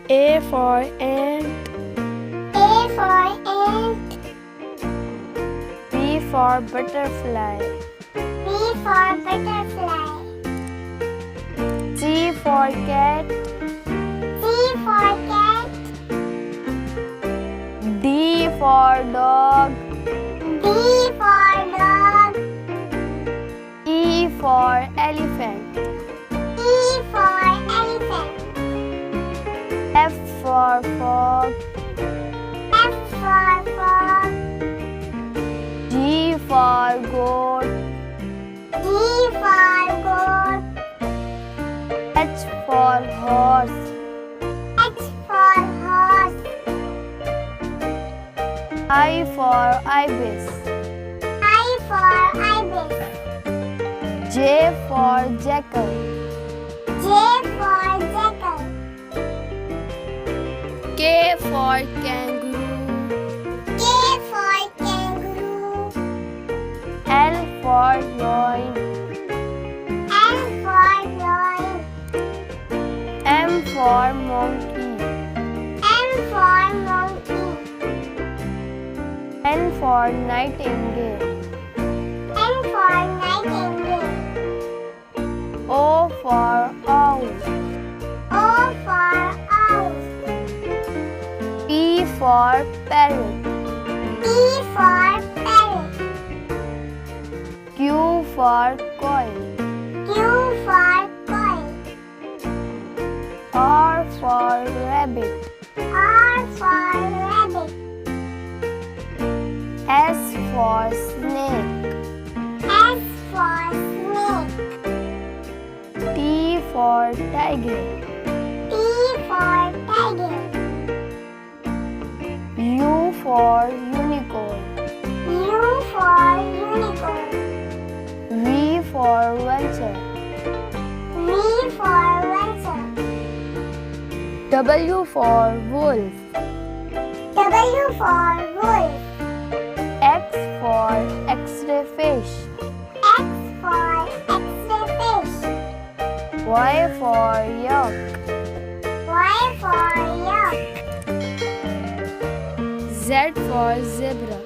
A for ant. A for ant. B for butterfly. B for butterfly. C for cat. C for cat. D for dog. D for dog. E for elephant. E for elephant. F for frog. F for frog. G for goat. G for goat. H for horse. H for horse. I for ibis. I for ibis. J for jackal. J for jackal. K for kangaroo. K for kangaroo. L for lion. L for lion. M for monkey. M for monkey. N for nightingale. N for nightingale. O for owl. O for owl. P for parrot. P for parrot. Q for quail. Q for quail. R for rabbit. R for rabbit. S for snake. S for snake. T for tiger. T for tiger. U for unicorn. U for unicorn. V for vulture. V for vulture. W for wolf. W for wolf. X for X-ray fish. X for X-ray fish. Y for Yalk. Y for Yalk. Z for zebra.